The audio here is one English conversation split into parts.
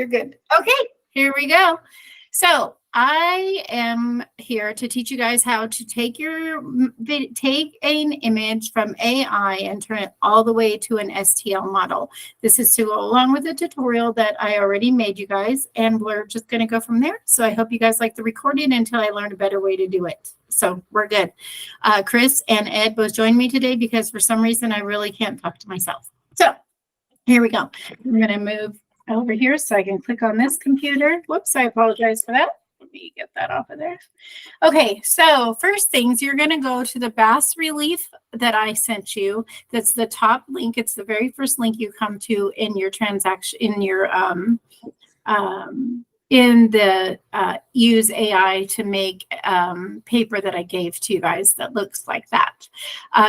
You're good. Okay, here we go. So I am here to teach you guys how to take an image from AI and turn it all the way to an STL model. This is to go along with the tutorial that I already made you guys, and we're just going to go from there. So I hope you guys like the recording until I learn a better way to do it. So we're good. Chris and Ed both joined me today because for some reason I really can't talk to myself. So here we go. I'm going to move over here so I can click on this computer. Whoops, I apologize for that. Let me get that off of there. Okay, so first things, you're going to go to the bas relief that I sent you. That's the top link. It's the very first link you come to in your transaction, in your use AI to make paper that I gave to you guys that looks like that.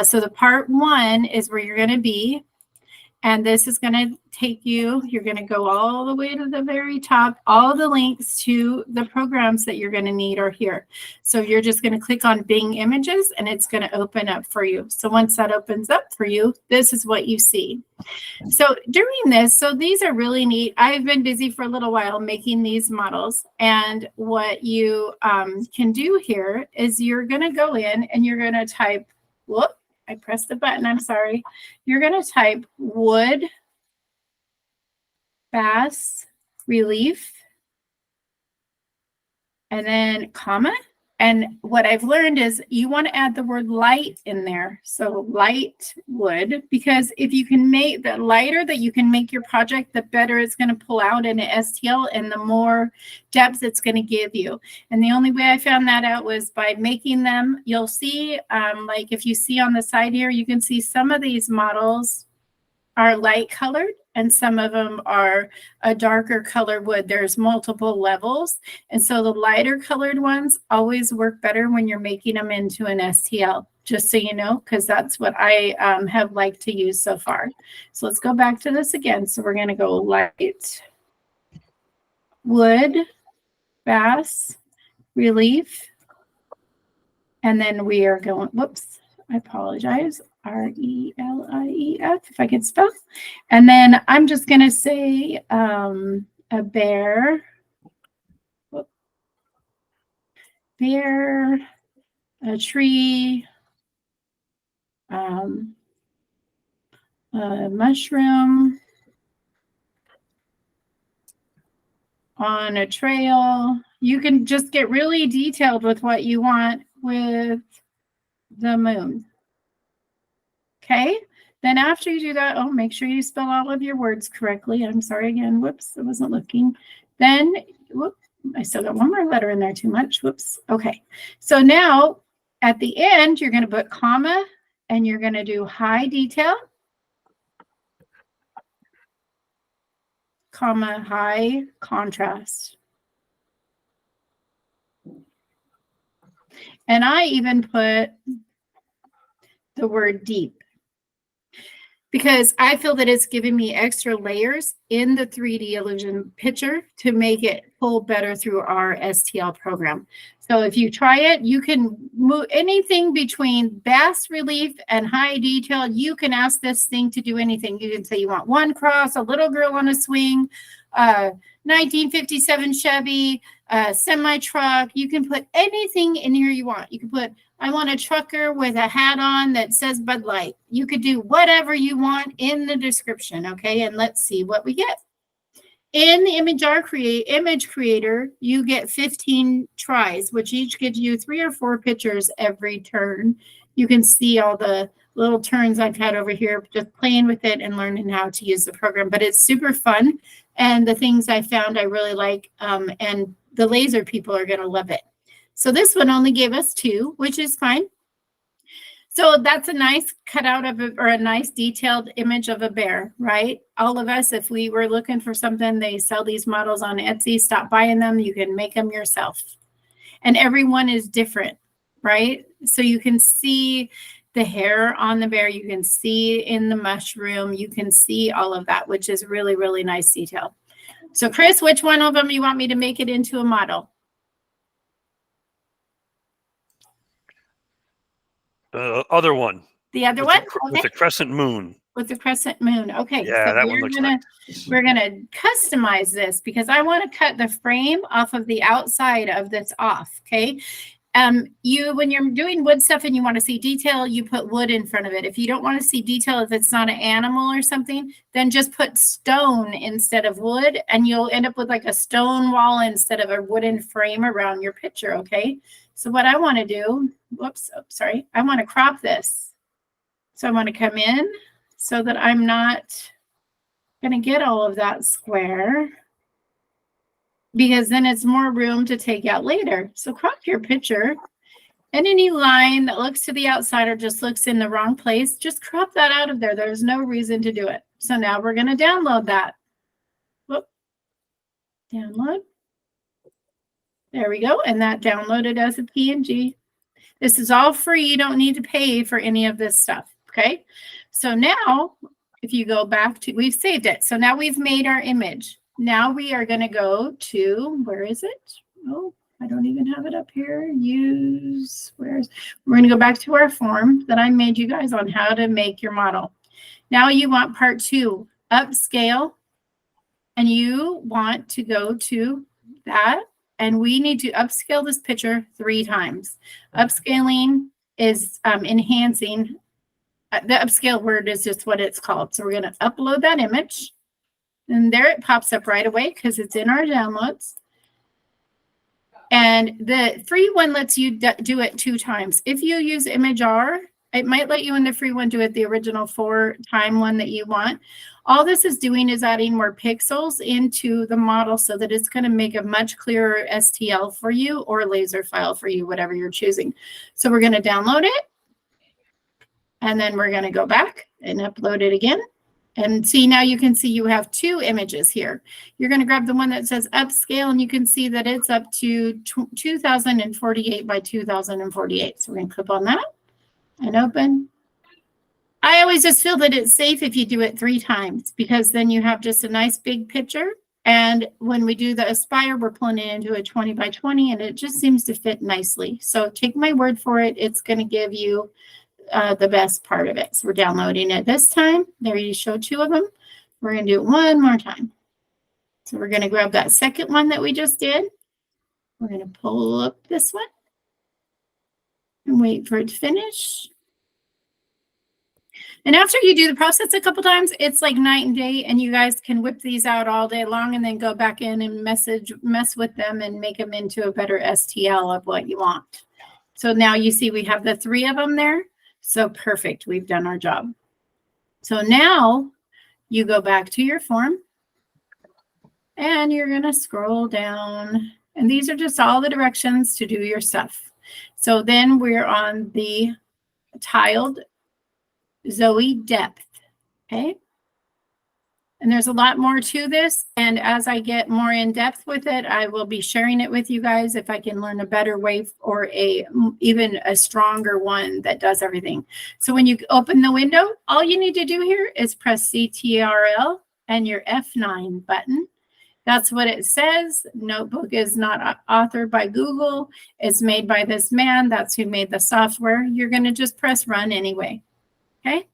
So the part one is where you're going to be. And this is going to take you, you're going to go all the way to the very top. All the links to the programs that you're going to need are here. So you're just going to click on Bing Images and it's going to open up for you. So once that opens up for you, this is what you see. So during this, so these are really neat. I've been busy for a little while making these models. And what you can do here is you're going to go in and you're going to type, whoop. I pressed the button, I'm sorry. You're going to type wood bas relief and then comma. And what I've learned is you want to add the word light in there. So light wood, because if you can make the lighter that you can make your project, the better it's going to pull out in an STL and the more depth it's going to give you. And the only way I found that out was by making them. You'll see, like if you see on the side here, you can see some of these models are light colored and some of them are a darker color wood. There's multiple levels. And so the lighter colored ones always work better when you're making them into an STL, just so you know, because that's what I have liked to use so far. So let's go back to this again. So we're going to go light wood bas relief. And then we are going, whoops, I apologize. R-E-L-I-E-F, if I could spell. And then I'm just going to say a bear, a tree, a mushroom, on a trail. You can just get really detailed with what you want with the moon. Okay, then after you do that, oh, make sure you spell all of your words correctly. I'm sorry again. Whoops, I wasn't looking. Then, whoop, I still got one more letter in there too much. Whoops. Okay, so now at the end, you're going to put comma and you're going to do high detail, comma, high contrast. And I even put the word deep, because I feel that it's giving me extra layers in the 3D illusion picture to make it pull better through our STL program. So if you try it, you can move anything between bas relief and high detail. You can ask this thing to do anything. You can say you want one cross, a little girl on a swing, 1957 Chevy, semi truck. You can put anything in here you want. You can put, I want a trucker with a hat on that says Bud Light. You could do whatever you want in the description, okay? And let's see what we get. In the image creator, you get 15 tries, which each gives you 3 or 4 pictures every turn. You can see all the little turns I've had over here, just playing with it and learning how to use the program. But it's super fun. And the things I found I really like, and the laser people are going to love it. So this one only gave us 2, which is fine. So that's a nice cutout of or a nice detailed image of a bear, right? All of us, if we were looking for something, they sell these models on Etsy, stop buying them. You can make them yourself. And everyone is different, right? So you can see the hair on the bear. You can see in the mushroom. You can see all of that, which is really, really nice detail. So Chris, which one of them you want me to make it into a model? The other one. The other one? With the crescent moon. with the crescent moon. Okay, Yeah, so that one looks nice. we're gonna customize this because I want to cut the frame off of the outside of this off. Okay. When you're doing wood stuff and you want to see detail, you put wood in front of it. If you don't want to see detail, if it's not an animal or something, then just put stone instead of wood, and you'll end up with like a stone wall instead of a wooden frame around your picture. Okay. So what I want to do, sorry, I want to crop this. So I want to come in so that I'm not going to get all of that square, because then it's more room to take out later. So crop your picture, and any line that looks to the outside or just looks in the wrong place, just crop that out of there. There's no reason to do it. So now we're going to download that. Whoop. Download. There we go. And that downloaded as a PNG. This is all free. You don't need to pay for any of this stuff. Okay. So now if you go back to, we've saved it. So now we've made our image. Now we are going to go to, where is it? Oh, I don't even have it up here. We're going to go back to our form that I made you guys on how to make your model. Now you want part 2, upscale, and you want to go to that, and we need to upscale this picture 3 times. Upscaling is enhancing. The upscale word is just what it's called. So we're going to upload that image. And there it pops up right away because it's in our downloads. And the free one lets you do it 2 times. If you use ImageR, it might let you in the free one do it the original 4-time one that you want. All this is doing is adding more pixels into the model so that it's going to make a much clearer STL for you or laser file for you, whatever you're choosing. So we're going to download it. And then we're going to go back and upload it again. And see, now you can see you have 2 images here. You're going to grab the one that says upscale, and you can see that it's up to 2048 by 2048. So we're going to click on that and open. I always just feel that it's safe if you do it 3 times, because then you have just a nice big picture. And when we do the Aspire, we're pulling it into a 20 by 20, and it just seems to fit nicely. So take my word for it. It's going to give you the best part of it. So we're downloading it this time. There you show 2 of them. We're going to do it one more time. So we're going to grab that second one that we just did. We're going to pull up this one and wait for it to finish. And after you do the process a couple times, it's like night and day, and you guys can whip these out all day long and then go back in and mess with them and make them into a better STL of what you want. So now you see we have the 3 of them there. So perfect. We've done our job. So now you go back to your form and you're going to scroll down. And these are just all the directions to do your stuff. So then we're on the tiled Zoe depth. Okay. And there's a lot more to this. And as I get more in depth with it, I will be sharing it with you guys if I can learn a better way or even a stronger one that does everything. So when you open the window, all you need to do here is press CTRL and your F9 button. That's what it says. Notebook is not authored by Google. It's made by this man. That's who made the software. You're going to just press run anyway. Okay.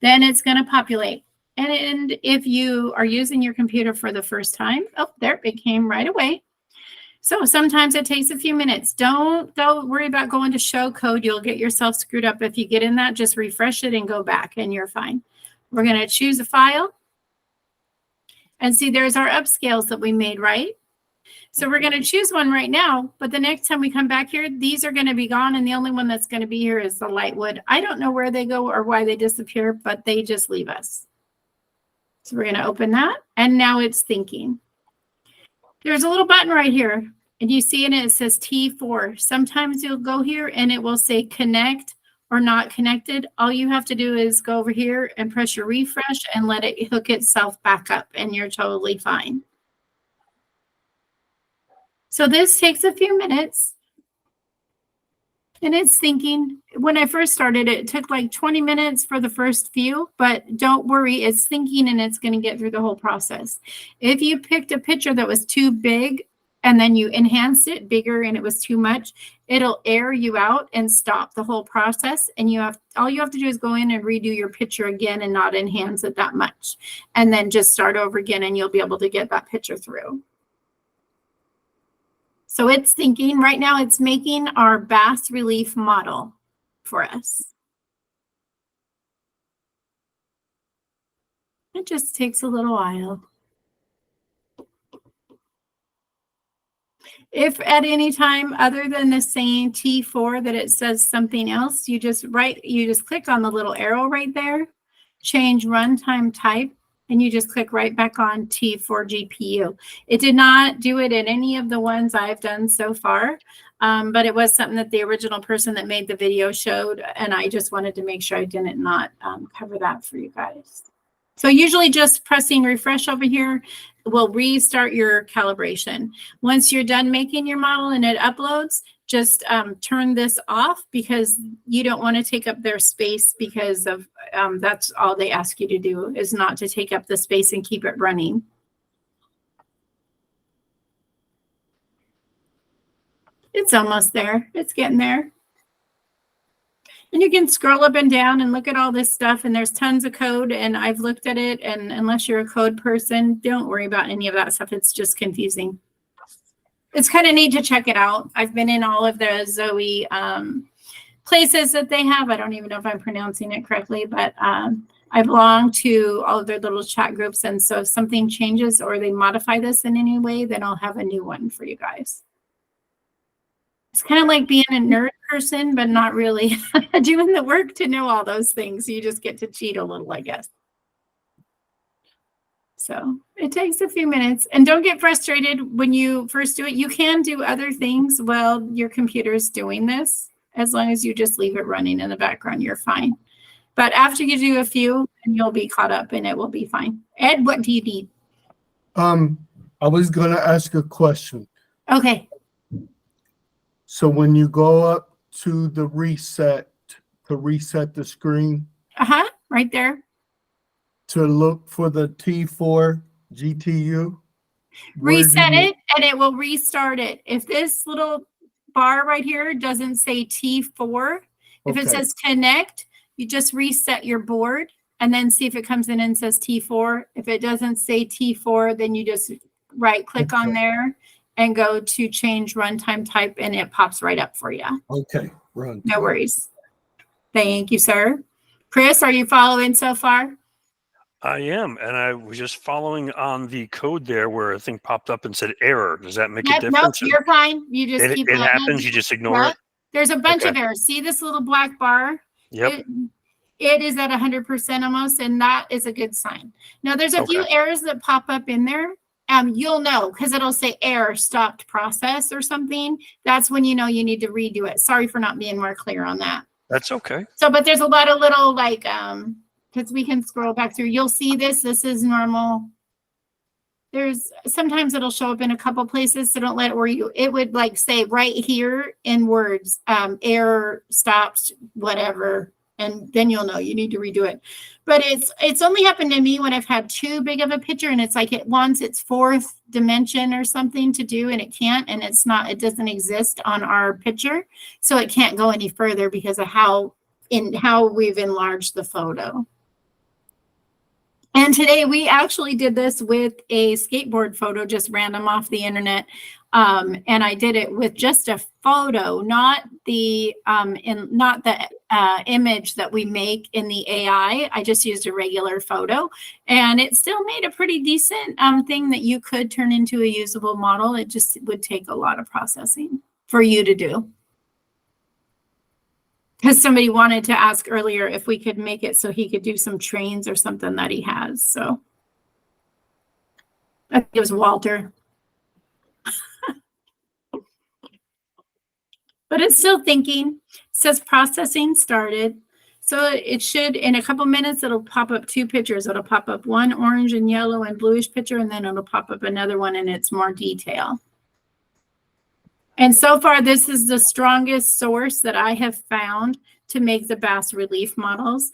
Then it's going to populate. And if you are using your computer for the first time, oh, there it came right away. So sometimes it takes a few minutes. Don't worry about going to show code. You'll get yourself screwed up. If you get in that, just refresh it and go back and you're fine. We're going to choose a file. And see, there's our upscales that we made, right? So we're going to choose one right now, but the next time we come back here, these are going to be gone, and the only one that's going to be here is the light wood. I don't know where they go or why they disappear, but they just leave us. So we're going to open that, and now it's thinking. There's a little button right here, and you see it says T4. Sometimes you'll go here, and it will say connect or not connected. All you have to do is go over here and press your refresh and let it hook itself back up, and you're totally fine. So this takes a few minutes, and it's thinking. When I first started, it took like 20 minutes for the first few, but don't worry, it's thinking and it's going to get through the whole process. If you picked a picture that was too big, and then you enhanced it bigger and it was too much, it'll air you out and stop the whole process. And all you have to do is go in and redo your picture again and not enhance it that much. And then just start over again and you'll be able to get that picture through. So it's thinking right now, it's making our bas relief model for us. It just takes a little while. If at any time other than the saying T4 that it says something else, you just click on the little arrow right there, change runtime type, and you just click right back on T4 GPU. It did not do it in any of the ones I've done so far, but it was something that the original person that made the video showed, and I just wanted to make sure I didn't not cover that for you guys. So usually just pressing refresh over here will restart your calibration. Once you're done making your model and it uploads, just turn this off because you don't want to take up their space, because of that's all they ask you to do, is not to take up the space and keep it running. It's almost there. It's getting there. And you can scroll up and down and look at all this stuff, and there's tons of code, and I've looked at it, and unless you're a code person, don't worry about any of that stuff. It's just confusing. It's kind of neat to check it out. I've been in all of the Zoe places that they have. I don't even know if I'm pronouncing it correctly, but I belong to all of their little chat groups, and so if something changes or they modify this in any way, then I'll have a new one for you guys. It's kind of like being a nerd person, but not really doing the work to know all those things. You just get to cheat a little, I guess. So it takes a few minutes. And don't get frustrated when you first do it. You can do other things while your computer is doing this. As long as you just leave it running in the background, you're fine. But after you do a few, and you'll be caught up and it will be fine. Ed, what do you need? I was going to ask a question. Okay. So when you go up to the reset, to reset the screen. Right there. To look for the T4 GTU. Reset it and it will restart it. If this little bar right here doesn't say T4, if it says connect, you just reset your board and then see if it comes in and says T4. If it doesn't say T4, then you just right click on there and go to change runtime type, and it pops right up for you. Okay, run. No worries. Thank you, sir. Chris, are you following so far? I am, and I was just following on the code there where a thing popped up and said error. Does that make a difference? Nope, you're fine. You just keep it happens, you just ignore it? There's a bunch of errors. See this little black bar? Yep. It is at 100% almost, and that is a good sign. Now, there's a few errors that pop up in there. You'll know because it'll say error stopped process or something. That's when you know you need to redo it. Sorry for not being more clear on that. That's okay. So, but there's a lot of little like, because we can scroll back through. You'll see this. This is normal. There's sometimes it'll show up in a couple places. So don't let it worry you. It would like say right here in words, error stopped, whatever. And then you'll know you need to redo it. But it's only happened to me when I've had too big of a picture and it's like it wants its fourth dimension or something to do and it can't, and it doesn't exist on our picture. So it can't go any further because of how we've enlarged the photo. And today we actually did this with a skateboard photo, just random off the internet. And I did it with just a photo, not the image that we make in the AI. I just used a regular photo, and it still made a pretty decent thing that you could turn into a usable model. It just would take a lot of processing for you to do. Because somebody wanted to ask earlier if we could make it so he could do some trains or something that he has. So I think it was Walter. But it's still thinking. It says processing started. So it should, in a couple minutes, it'll pop up two pictures. It'll pop up one orange and yellow and bluish picture, and then it'll pop up another one and it's more detail. And so far, this is the strongest source that I have found to make the bas relief models.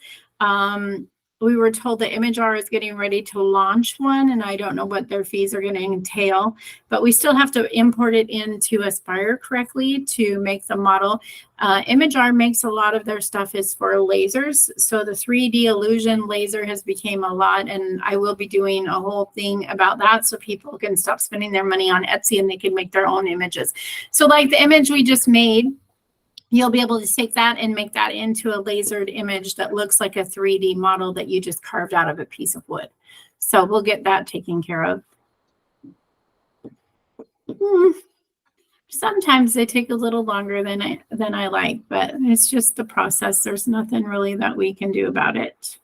we were told that ImageR is getting ready to launch one, and I don't know what their fees are going to entail, but we still have to import it into Aspire correctly to make the model. ImageR makes a lot of their stuff is for lasers. So the 3D illusion laser has become a lot, and I will be doing a whole thing about that so people can stop spending their money on Etsy and they can make their own images. So like the image we just made, you'll be able to take that and make that into a lasered image that looks like a 3D model that you just carved out of a piece of wood. So we'll get that taken care of. Sometimes they take a little longer than I like, but it's just the process. There's nothing really that we can do about it.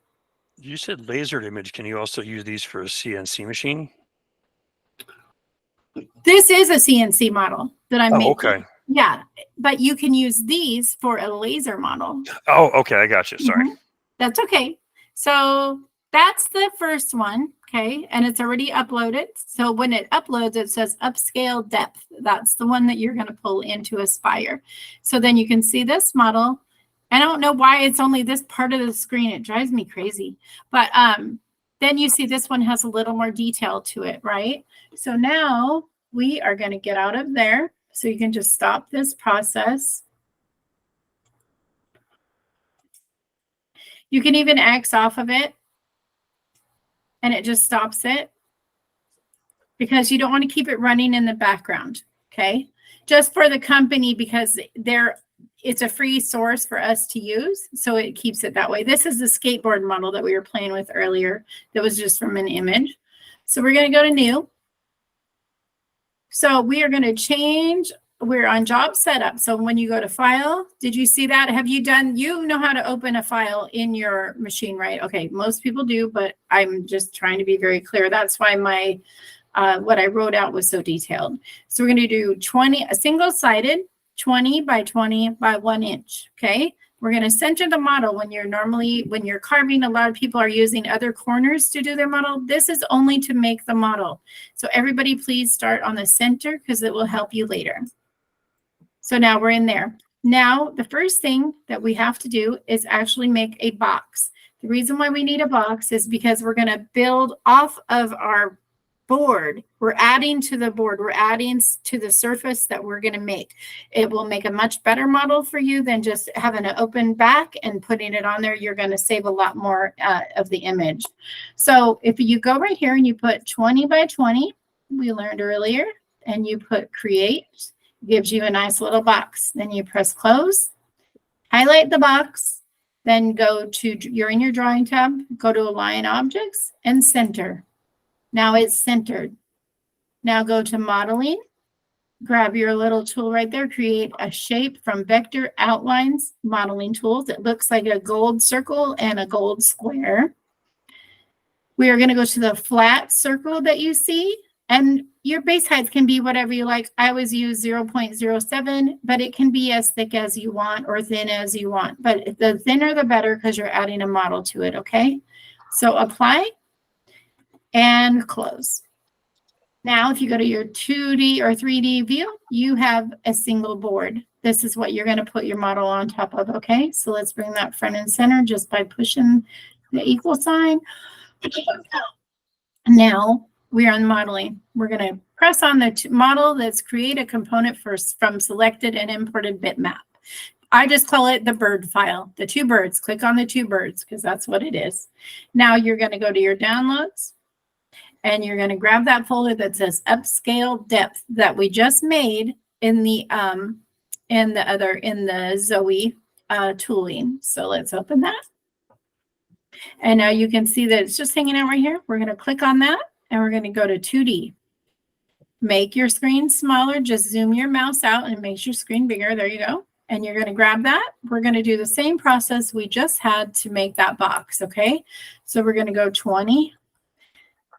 You said lasered image. Can you also use these for a CNC machine? This is a CNC model that I'm making. Okay. Yeah, but you can use these for a laser model. Oh, okay. I got you. Sorry. That's okay. So that's the first one. Okay. And it's already uploaded. So when it uploads, it says upscale depth. That's the one that you're going to pull into Aspire. So then you can see this model. I don't know why it's only this part of the screen. It drives me crazy. But then you see this one has a little more detail to it, right? So now we are going to get out of there. So you can just stop this process. You can even X off of it and it just stops it because you don't want to keep it running in the background, okay? Just for the company because it's a free source for us to use, so it keeps it that way. This is the skateboard model that we were playing with earlier that was just from an image. So we're going to go to new. So we are going to change, we're on job setup. So when you go to file, did you see that? Have you done, you know how to open a file in your machine, right? Okay, most people do, but I'm just trying to be very clear. That's why my, what I wrote out was so detailed. So we're going to do 20, a single-sided, 20 by 20 by 1 inch, okay? We're going to center the model. When you're carving, a lot of people are using other corners to do their model. This is only to make the model. So everybody please start on the center because it will help you later. So now we're in there. Now, the first thing that we have to do is actually make a box. The reason why we need a box is because we're going to build off of our board. We're adding to the board. We're adding to the surface that we're going to make. It will make a much better model for you than just having an open back and putting it on there. You're going to save a lot more of the image. So if you go right here and you put 20 by 20, we learned earlier, and you put create, gives you a nice little box. Then you press close, highlight the box, then go to, you're in your drawing tab, go to align objects and center. Now it's centered. Now go to modeling, grab your little tool right there, create a shape from vector outlines modeling tools. It looks like a gold circle and a gold square. We are going to go to the flat circle that you see, and your base height can be whatever you like. I always use 0.07, but it can be as thick as you want or thin as you want. But the thinner, the better, because you're adding a model to it, okay? So apply and close. Now, if you go to your 2D or 3D view, you have a single board. This is what you're going to put your model on top of, okay? So let's bring that front and center just by pushing the equal sign. Now, we are on modeling. We're going to press on the model that's create a component from selected and imported bitmap. I just call it the bird file, the two birds. Click on the two birds because that's what it is. Now you're going to go to your downloads and you're going to grab that folder that says upscale depth that we just made in the Zoe tooling. So let's open that. And now you can see that it's just hanging out right here. We're going to click on that and we're going to go to 2D. Make your screen smaller. Just zoom your mouse out and it makes your screen bigger. There you go. And you're going to grab that. We're going to do the same process we just had to make that box, okay? So we're going to go 20.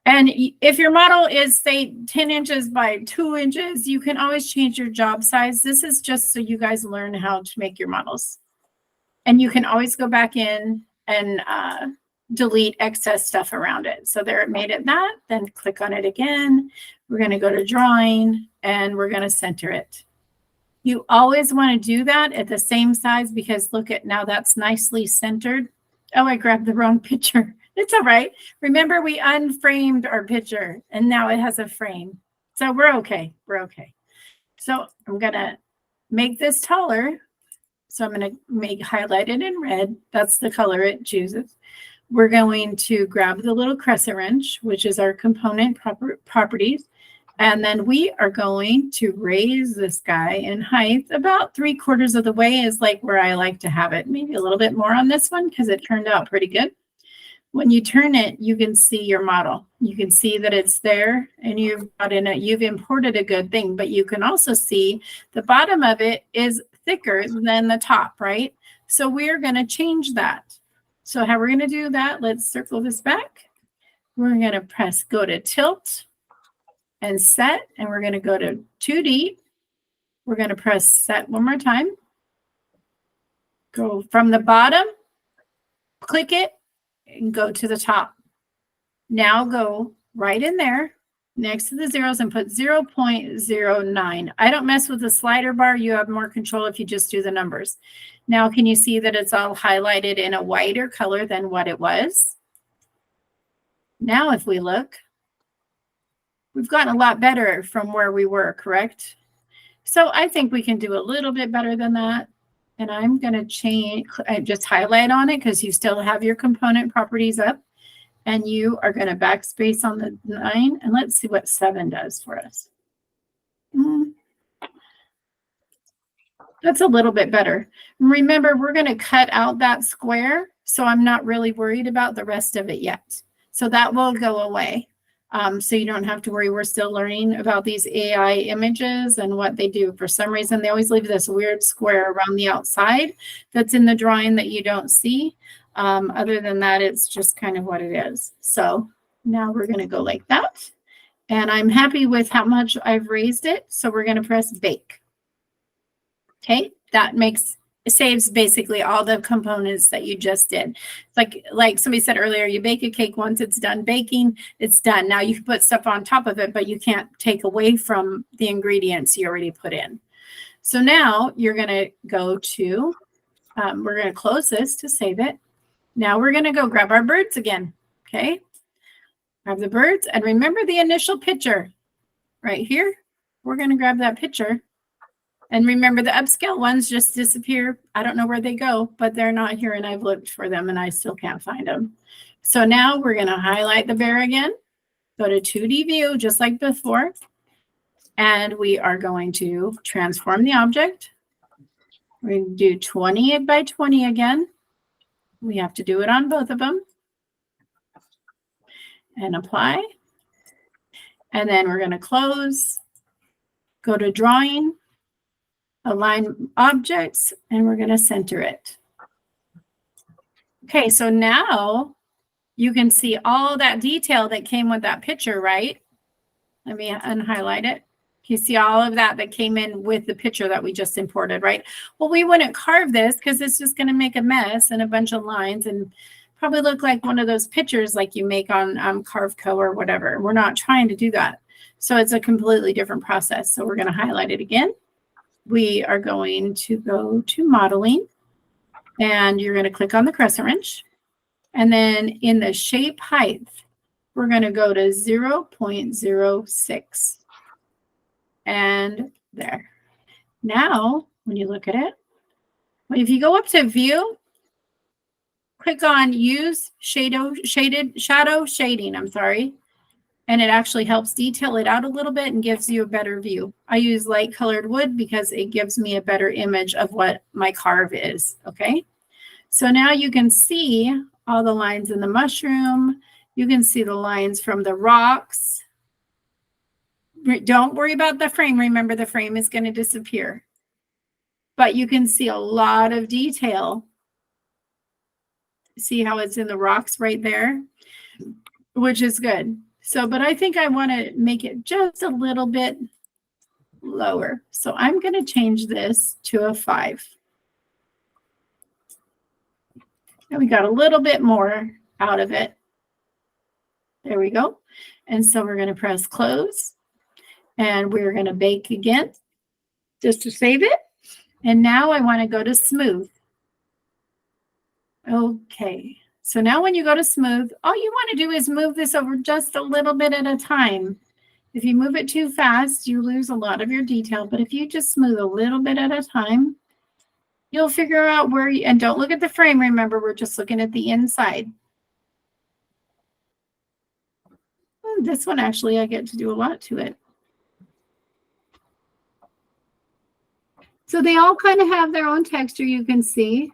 And if your model is, say, 10 inches by 2 inches, you can always change your job size. This is just so you guys learn how to make your models. And you can always go back in and delete excess stuff around it. So there it made it that. Then click on it again. We're going to go to drawing and we're going to center it. You always want to do that at the same size because look at now that's nicely centered. Oh, I grabbed the wrong picture. It's all right. Remember, we unframed our picture and now it has a frame. So we're okay. We're okay. So I'm going to make this taller. So I'm going to highlight it in red. That's the color it chooses. We're going to grab the little crescent wrench, which is our component properties. And then we are going to raise this guy in height about 3/4 of the way is like where I like to have it. Maybe a little bit more on this one because it turned out pretty good. When you turn it, you can see your model. You can see that it's there and you've imported a good thing, but you can also see the bottom of it is thicker than the top, right? So we're going to change that. So how we're going to do that, let's circle this back. We're going to press go to tilt and set, and we're going to go to 2D. We're going to press set one more time. Go from the bottom, click it, and go to the top. Now go right in there next to the zeros and put 0.09. I don't mess with the slider bar. You have more control if you just do the numbers. Now, can you see that it's all highlighted in a whiter color than what it was? Now, if we look, we've gotten a lot better from where we were, correct? So I think we can do a little bit better than that. And I'm going to change, just highlight on it because you still have your component properties up. And you are going to backspace on the 9. And let's see what 7 does for us. That's a little bit better. Remember, we're going to cut out that square. So I'm not really worried about the rest of it yet. So that will go away. So you don't have to worry. We're still learning about these AI images and what they do. For some reason, they always leave this weird square around the outside that's in the drawing that you don't see. Other than that, it's just kind of what it is. So now we're going to go like that. And I'm happy with how much I've raised it. So we're going to press bake. Okay, that saves basically all the components that you just did. Like somebody said earlier, you bake a cake once it's done baking, it's done. Now you can put stuff on top of it, but you can't take away from the ingredients you already put in. So now you're going to go to, we're going to close this to save it. Now we're going to go grab our birds again. Okay, grab the birds and remember the initial picture right here. We're going to grab that picture. And remember, the upscale ones just disappear. I don't know where they go, but they're not here, and I've looked for them, and I still can't find them. So now we're going to highlight the bear again, go to 2D view, just like before, and we are going to transform the object. We're going to do 20 by 20 again. We have to do it on both of them. And apply. And then we're going to close, go to drawing, align objects, and we're going to center it. Okay, so now you can see all that detail that came with that picture, right? Let me unhighlight it. You see all of that came in with the picture that we just imported, right? Well, we wouldn't carve this because it's just going to make a mess and a bunch of lines and probably look like one of those pictures like you make on Carveco or whatever. We're not trying to do that. So it's a completely different process. So we're going to highlight it again. We are going to go to modeling and you're going to click on the crescent wrench. And then in the shape height, we're going to go to 0.06. And there. Now, when you look at it, if you go up to view, click on use shadow shading, and it actually helps detail it out a little bit and gives you a better view. I use light colored wood because it gives me a better image of what my carve is, okay? So now you can see all the lines in the mushroom. You can see the lines from the rocks. Don't worry about the frame. Remember, the frame is going to disappear. But you can see a lot of detail. See how it's in the rocks right there, which is good. So, but I think I want to make it just a little bit lower. So I'm going to change this to a 5. And we got a little bit more out of it. There we go. And so we're going to press close. And we're going to bake again just to save it. And now I want to go to smooth. Okay, So now when you go to smooth, all you want to do is move this over just a little bit at a time. If you move it too fast, you lose a lot of your detail. But if you just smooth a little bit at a time, you'll figure out where you, and don't look at the frame. Remember, we're just looking at the inside. This one, actually, I get to do a lot to it. So they all kind of have their own texture, you can see.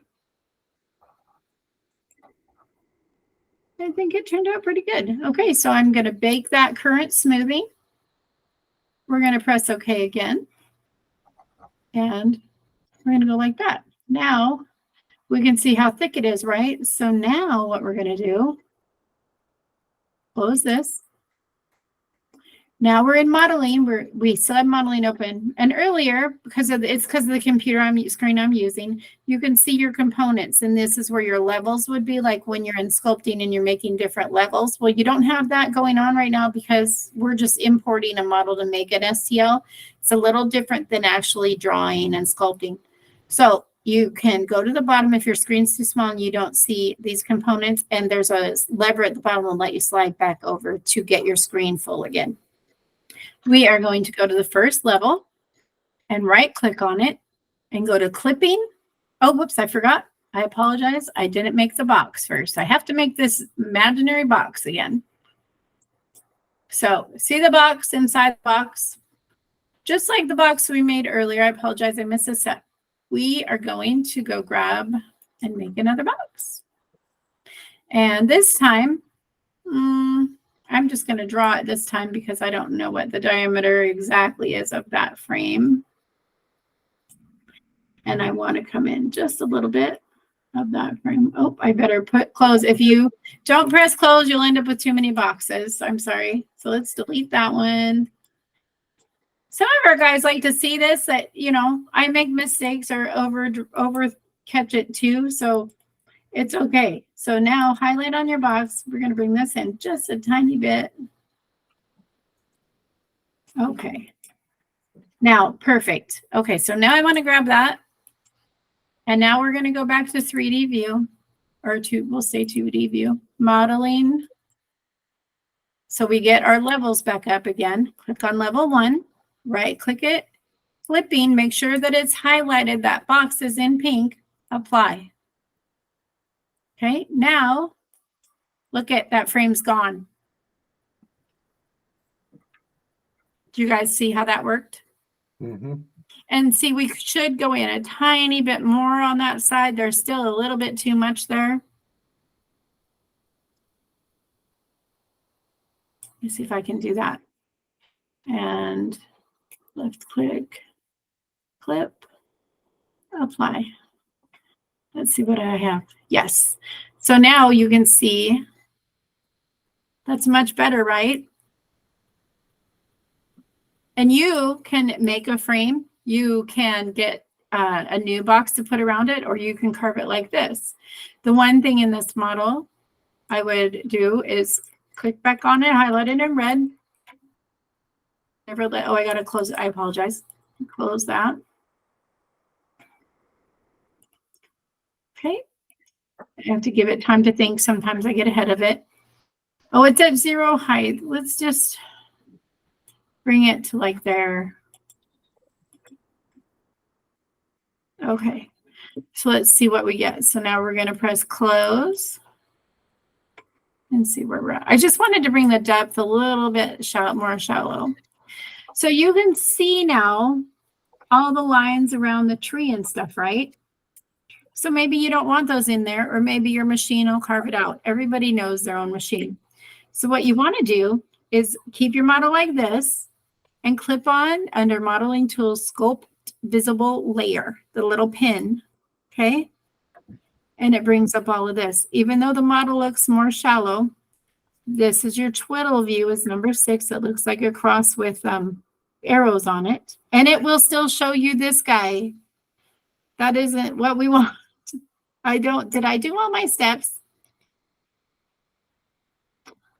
I think it turned out pretty good. Okay, so I'm going to bake that current smoothie. We're going to press OK again. And we're going to go like that. Now we can see how thick it is, right? So now what we're going to do, close this. Now we're in modeling. We still have modeling open. And earlier, because of the computer screen I'm using, you can see your components. And this is where your levels would be, like when you're in sculpting and you're making different levels. Well, you don't have that going on right now because we're just importing a model to make an STL. It's a little different than actually drawing and sculpting. So you can go to the bottom if your screen's too small and you don't see these components. And there's a lever at the bottom that will let you slide back over to get your screen full again. We are going to go to the first level and right click on it and go to clipping. Oh, whoops, I forgot. I apologize. I didn't make the box first. I have to make this imaginary box again. So see the box inside the box? Just like the box we made earlier. I apologize. I missed a step. We are going to go grab and make another box. And this time, I'm just going to draw it this time because I don't know what the diameter exactly is of that frame. And I want to come in just a little bit of that frame. Oh, I better put close. If you don't press close, you'll end up with too many boxes. I'm sorry. So let's delete that one. Some of our guys like to see this, that, you know, I make mistakes or over catch it too. So it's okay. So now highlight on your box. We're going to bring this in just a tiny bit. Okay. Now, perfect. Okay, so now I want to grab that. And now we're going to go back to 3D view, or we'll say 2D view, modeling. So we get our levels back up again. Click on level 1, right click it, flipping, make sure that it's highlighted, that box is in pink, apply. Okay, now look at that frame's gone. Do you guys see how that worked? Mm-hmm. And see, we should go in a tiny bit more on that side. There's still a little bit too much there. Let's see if I can do that. And left click, clip, apply. Let's see what I have. Yes. So now you can see that's much better, right? And you can make a frame. You can get a new box to put around it, or you can carve it like this. The one thing in this model I would do is click back on it, highlight it in red. Never let, oh, I got to close it. I apologize. Close that. Okay. I have to give it time to think. Sometimes I get ahead of it. Oh, it's at 0 height. Let's just bring it to like there. Okay, so let's see what we get. So now we're going to press close and see where we're at. I just wanted to bring the depth a little bit more shallow. So you can see now all the lines around the tree and stuff, right? So maybe you don't want those in there, or maybe your machine will carve it out. Everybody knows their own machine. So what you want to do is keep your model like this and clip on under modeling tools, sculpt visible layer, the little pin, okay? And it brings up all of this. Even though the model looks more shallow, this is your twiddle view, is number 6. It looks like a cross with arrows on it. And it will still show you this guy. That isn't what we want. Did I do all my steps?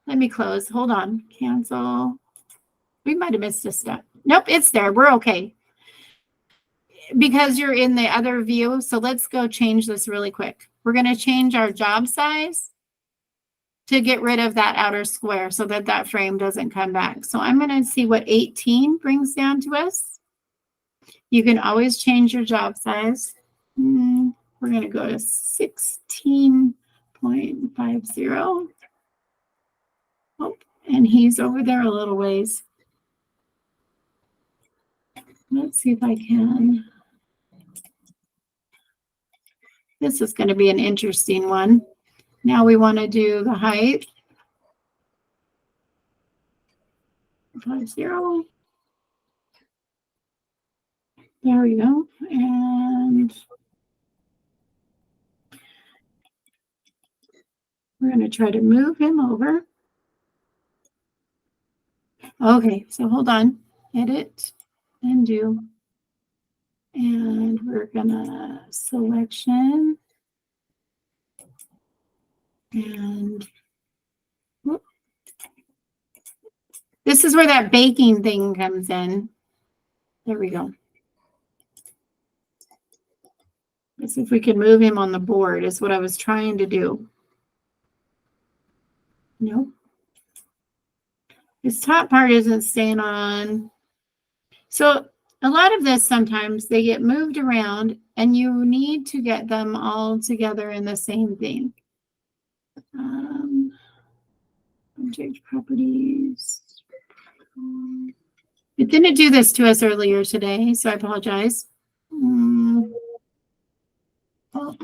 Let me close. Hold on. Cancel. We might have missed a step. Nope, it's there. We're okay. Because you're in the other view. So let's go change this really quick. We're going to change our job size to get rid of that outer square so that that frame doesn't come back. So I'm going to see what 18 brings down to us. You can always change your job size. We're going to go to 16.50. Oh, and he's over there a little ways. Let's see if I can. This is going to be an interesting one. Now we want to do the height. 50. There we go. And we're going to try to move him over. Okay, so hold on. Edit and do. And we're going to selection. And whoop. This is where that baking thing comes in. There we go. Let's see if we can move him on the board is what I was trying to do. Nope. This top part isn't staying on. So a lot of this sometimes they get moved around and you need to get them all together in the same thing. Object properties. It didn't do this to us earlier today, so I apologize. Oh,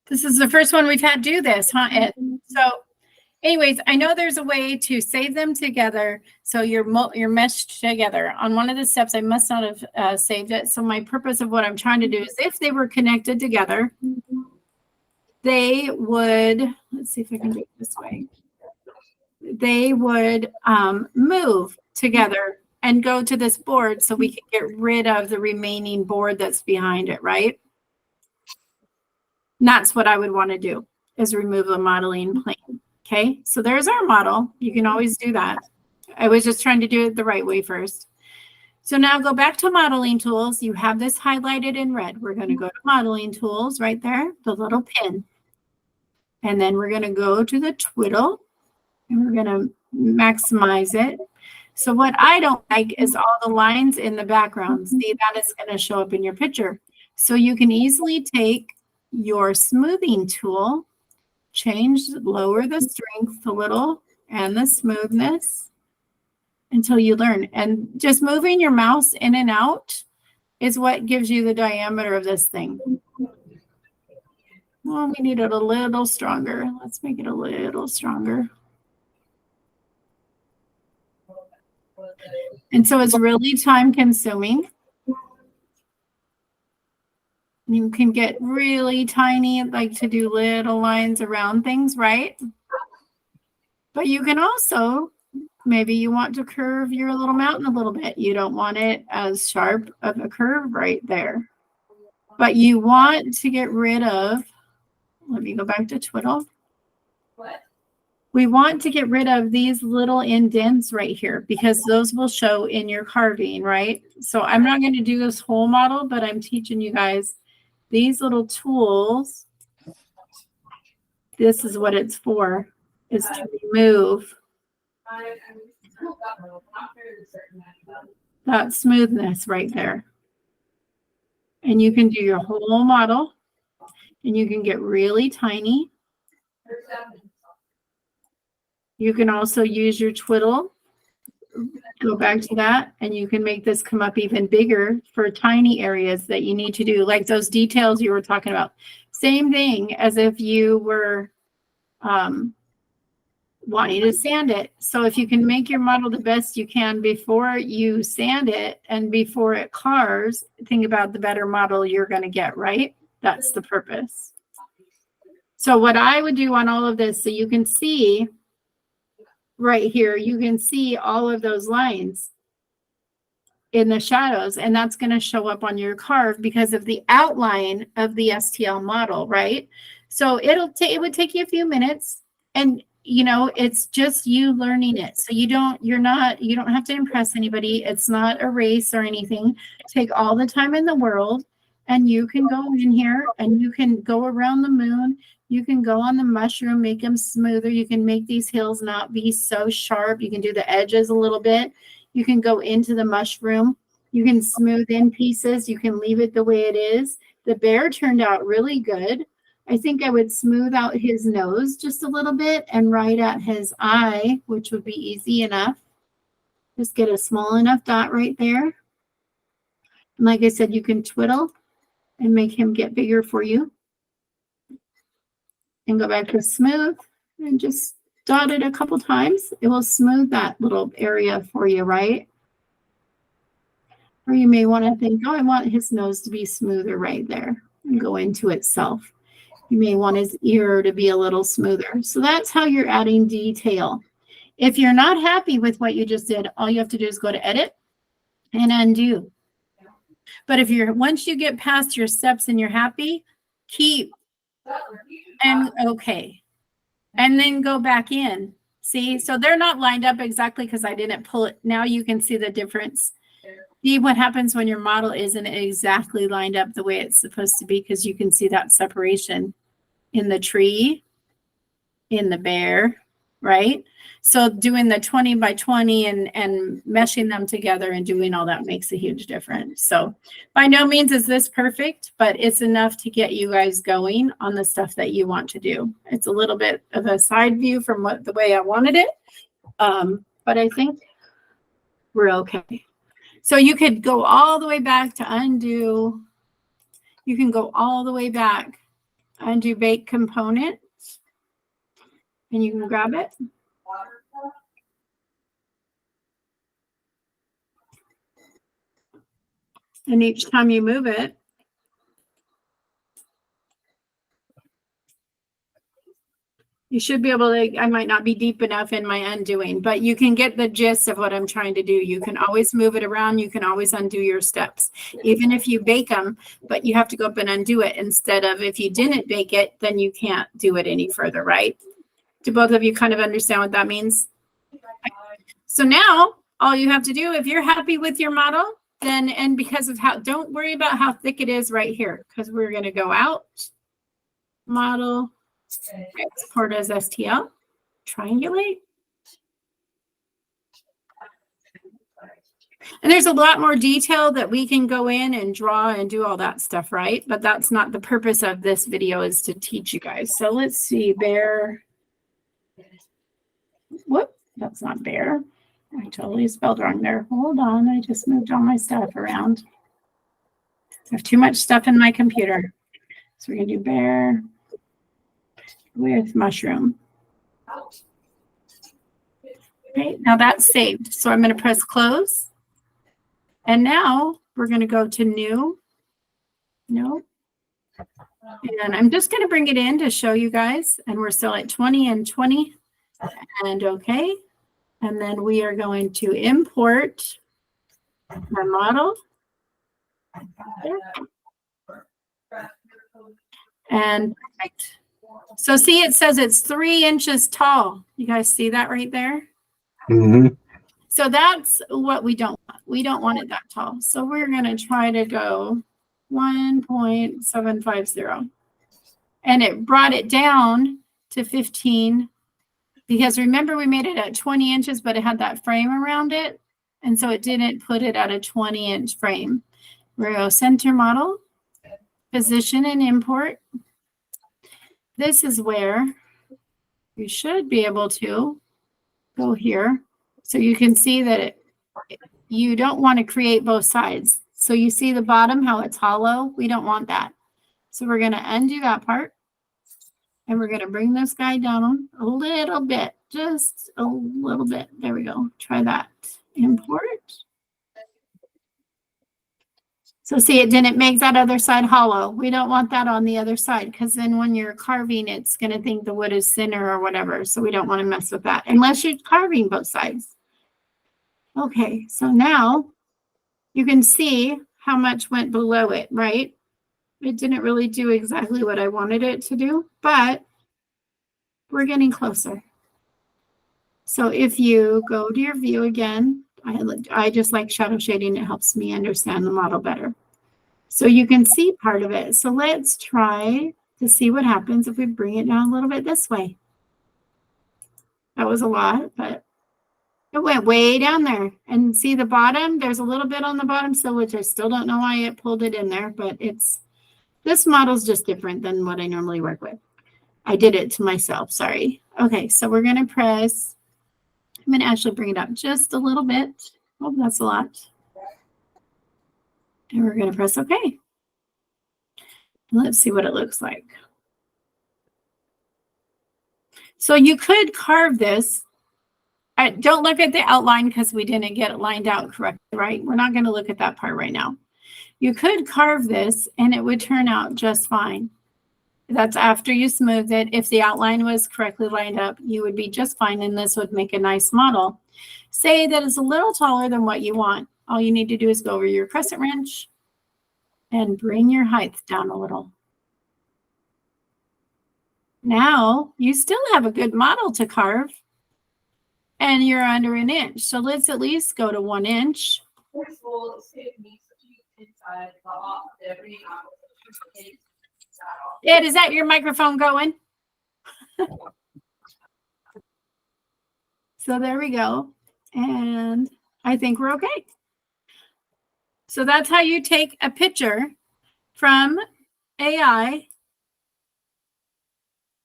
this is the first one we've had do this, huh, Ed? So anyways, I know there's a way to save them together so you're meshed together. On one of the steps, I must not have saved it. So my purpose of what I'm trying to do is if they were connected together, they would, let's see if I can do it this way. They would move together and go to this board so we can get rid of the remaining board that's behind it, right? And that's what I would want to do is remove the modeling plane. Okay, so there's our model. You can always do that. I was just trying to do it the right way first. So now go back to modeling tools. You have this highlighted in red. We're going to go to modeling tools right there, the little pin. And then we're going to go to the twiddle and we're going to maximize it. So what I don't like is all the lines in the background. See, that is going to show up in your picture. So you can easily take your smoothing tool, lower the strength a little and the smoothness until you learn. And just moving your mouse in and out is what gives you the diameter of this thing. Well, we need it a little stronger. Let's make it a little stronger. And so it's really time consuming. You can get really tiny, like to do little lines around things, right? But you can also, maybe you want to curve your little mountain a little bit. You don't want it as sharp of a curve right there. But you want to get rid of, let me go back to twiddle. What? We want to get rid of these little indents right here because those will show in your carving, right? So I'm not going to do this whole model, but I'm teaching you guys these little tools. This is what it's for, is to remove that smoothness right there. And you can do your whole model and you can get really tiny. You can also use your twiddle, go back to that, and you can make this come up even bigger for tiny areas that you need to do, like those details you were talking about. Same thing as if you were wanting to sand it. So if you can make your model the best you can before you sand it and before it carves, think about the better model you're going to get, right? That's the purpose. So what I would do on all of this, so you can see right here, you can see all of those lines in the shadows, and that's going to show up on your carve because of the outline of the STL model, right? So it would take you a few minutes, and you know, it's just you learning it. So you don't have to impress anybody. It's not a race or anything. Take all the time in the world, and you can go in here and you can go around the moon. You can go on the mushroom, make them smoother. You can make these hills not be so sharp. You can do the edges a little bit. You can go into the mushroom. You can smooth in pieces. You can leave it the way it is. The bear turned out really good. I think I would smooth out his nose just a little bit and right at his eye, which would be easy enough. Just get a small enough dot right there. And like I said, you can twiddle and make him get bigger for you. And go back to smooth and just dot it a couple times. It will smooth that little area for you, right? Or you may want to think, oh, I want his nose to be smoother right there and go into itself. You may want his ear to be a little smoother. So that's how you're adding detail. If you're not happy with what you just did, all you have to do is go to edit and undo. But if you're, once you get past your steps and you're happy, keep and okay. And then go back in. See, so they're not lined up exactly because I didn't pull it. Now you can see the difference. See what happens when your model isn't exactly lined up the way it's supposed to be, because you can see that separation in the tree, in the bear, right? So doing the 20 by 20 and meshing them together and doing all that makes a huge difference. So by no means is this perfect, but it's enough to get you guys going on the stuff that you want to do. It's a little bit of a side view from the way I wanted it. But I think we're okay. So you could go all the way back to undo. You can go all the way back, undo bake component, and you can grab it. And each time you move it, you should be able to, I might not be deep enough in my undoing, but you can get the gist of what I'm trying to do. You can always move it around. You can always undo your steps, even if you bake them, but you have to go up and undo it instead of if you didn't bake it, then you can't do it any further, right? Do both of you kind of understand what that means? So now all you have to do, if you're happy with your model, then, and because of how, don't worry about how thick it is right here, because we're going to go out, model, export as STL, triangulate. And there's a lot more detail that we can go in and draw and do all that stuff, right? But that's not the purpose of this video, is to teach you guys. So let's see, bear. Whoop, that's not bear. I totally spelled wrong there. Hold on, I just moved all my stuff around. I have too much stuff in my computer. So we're gonna do bear with mushroom. Okay, now that's saved. So I'm gonna press close. And now we're gonna go to new. No. And I'm just gonna bring it in to show you guys. And we're still at 20 and 20. And okay. And then we are going to import our model. And perfect. So see, it says it's 3 inches tall. You guys see that right there? Mm-hmm. So that's what we don't want. We don't want it that tall. So we're going to try to go 1.750. And it brought it down to 15. Because remember, we made it at 20 inches, but it had that frame around it. And so it didn't put it at a 20-inch frame. We're going to center model, position and import. This is where you should be able to go here. So you can see that you don't want to create both sides. So you see the bottom, how it's hollow? We don't want that. So we're going to undo that part. And we're going to bring this guy down a little bit, just a little bit. There we go. Try that. Import. So see, it didn't make that other side hollow. We don't want that on the other side, because then when you're carving, it's going to think the wood is thinner or whatever. So we don't want to mess with that unless you're carving both sides. Okay, so now you can see how much went below it, right? It didn't really do exactly what I wanted it to do, but we're getting closer. So if you go to your view again, I just like shadow shading. It helps me understand the model better. So you can see part of it. So let's try to see what happens if we bring it down a little bit this way. That was a lot, but it went way down there. And see the bottom? There's a little bit on the bottom still, which I still don't know why it pulled it in there, but this model's just different than what I normally work with. I did it to myself, sorry. Okay, so we're gonna press, I'm gonna actually bring it up just a little bit. Oh, that's a lot. And we're gonna press okay. Let's see what it looks like. So you could carve this. Don't look at the outline because we didn't get it lined out correctly, right? We're not going to look at that part right now. You could carve this and it would turn out just fine. That's after you smooth it. If the outline was correctly lined up, you would be just fine and this would make a nice model. Say that it's a little taller than what you want. All you need to do is go over your crescent wrench and bring your height down a little. Now you still have a good model to carve and you're under an inch. So let's at least go to 1 inch. Ed, is that your microphone going? So there we go. And I think we're okay. So that's how you take a picture from AI,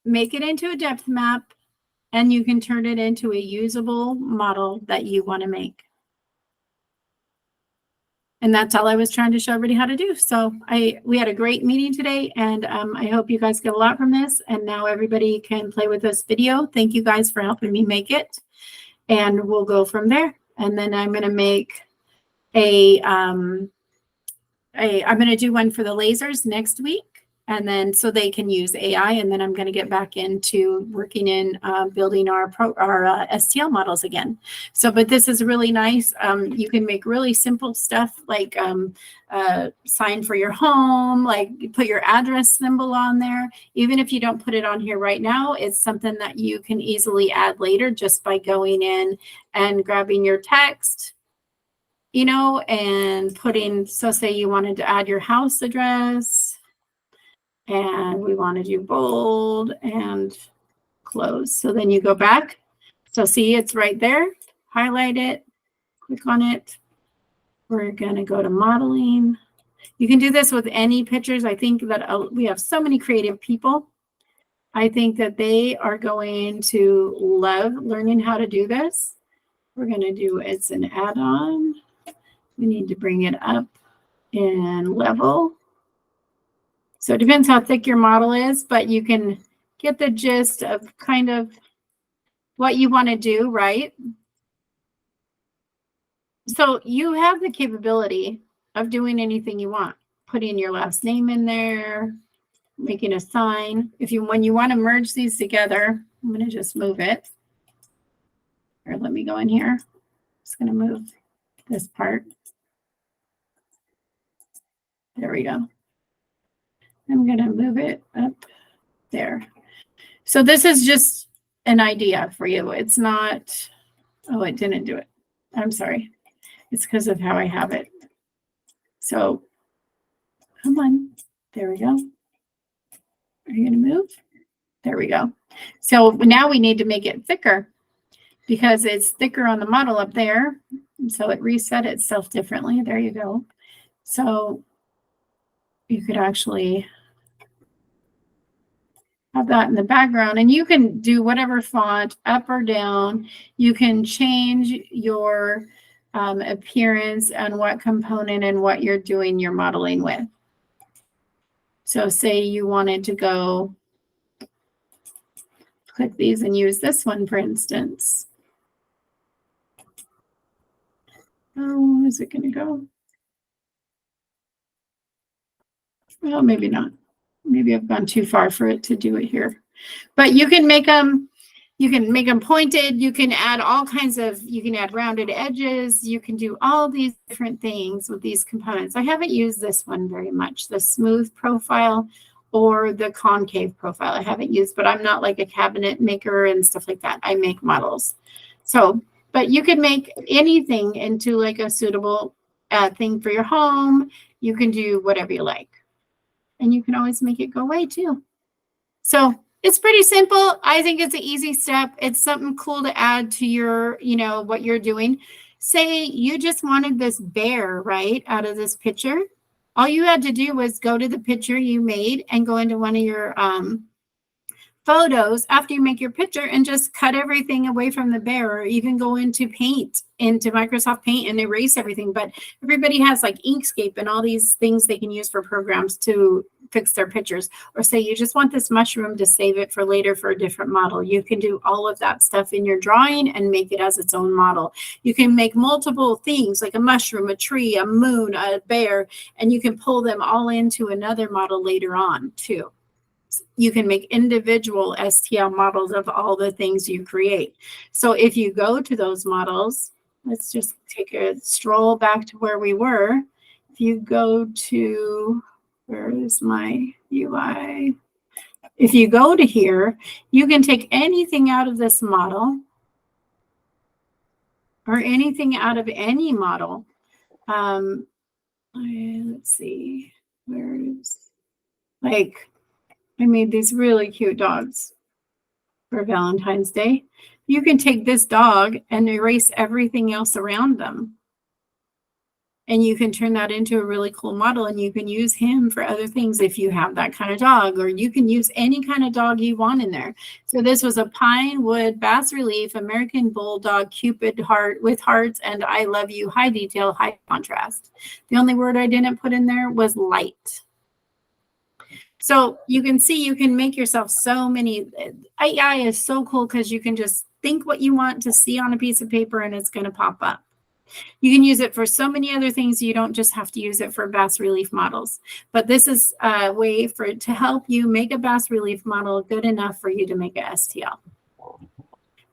make it into a depth map, and you can turn it into a usable model that you want to make. And that's all I was trying to show everybody how to do. So we had a great meeting today, and I hope you guys get a lot from this. And now everybody can play with this video. Thank you guys for helping me make it. And we'll go from there. And then I'm going to make I'm going to do one for the lasers next week. And then so they can use AI, and then I'm going to get back into working in building our STL models again. So, but this is really nice. You can make really simple stuff like sign for your home, like put your address symbol on there. Even if you don't put it on here right now, it's something that you can easily add later just by going in and grabbing your text, you know, and putting, so say you wanted to add your house address. And we want to do bold and close. So then you go back. So see, it's right there. Highlight it, click on it. We're going to go to modeling. You can do this with any pictures. I think that we have so many creative people. I think that they are going to love learning how to do this. We're going to do, it's an add-on. We need to bring it up in level. So it depends how thick your model is, but you can get the gist of kind of what you want to do, right? So you have the capability of doing anything you want, putting your last name in there, making a sign. When you want to merge these together, I'm going to just move it. Or let me go in here. I'm just going to move this part. There we go. I'm going to move it up there. So this is just an idea for you. It's not, oh, it didn't do it. I'm sorry. It's because of how I have it. So come on. There we go. Are you going to move? There we go. So now we need to make it thicker because it's thicker on the model up there. And so it reset itself differently. There you go. So you could actually have that in the background, and you can do whatever font, up or down. You can change your appearance and what component and what you're doing your modeling with. So say you wanted to go click these and use this one, for instance. Oh, is it going to go? Well, maybe not. Maybe I've gone too far for it to do it here. But you can make them pointed. You can add all kinds of, you can add rounded edges. You can do all these different things with these components. I haven't used this one very much, the smooth profile or the concave profile. I haven't used, but I'm not like a cabinet maker and stuff like that. I make models. So, but you can make anything into like a suitable thing for your home. You can do whatever you like. And you can always make it go away too. So it's pretty simple. I think it's an easy step. It's something cool to add to your, what you're doing. Say you just wanted this bear, right, out of this picture. All you had to do was go to the picture you made and go into one of your photos after you make your picture and just cut everything away from the bear. Or you can go into Microsoft Paint and erase everything. But everybody has like Inkscape and all these things they can use for programs to fix their pictures. Or say you just want this mushroom to save it for later for a different model. You can do all of that stuff in your drawing and make it as its own model. You can make multiple things like a mushroom, a tree, a moon, a bear, and you can pull them all into another model later on too. You can make individual STL models of all the things you create. So if you go to those models, let's just take a stroll back to where we were. If you go to, where is my UI? If you go to here, you can take anything out of this model or anything out of any model. Let's see, I made these really cute dogs for Valentine's Day. You can take this dog and erase everything else around them. And you can turn that into a really cool model, and you can use him for other things if you have that kind of dog, or you can use any kind of dog you want in there. So this was a pine wood bas relief American Bulldog Cupid heart with hearts and I love you, high detail, high contrast. The only word I didn't put in there was light. So you can see you can make yourself so many. AI is so cool because you can just think what you want to see on a piece of paper and it's going to pop up. You can use it for so many other things. You don't just have to use it for bas relief models. But this is a way to help you make a bas relief model good enough for you to make a STL.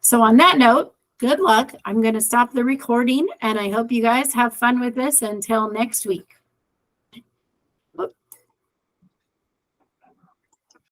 So on that note, good luck. I'm going to stop the recording and I hope you guys have fun with this until next week.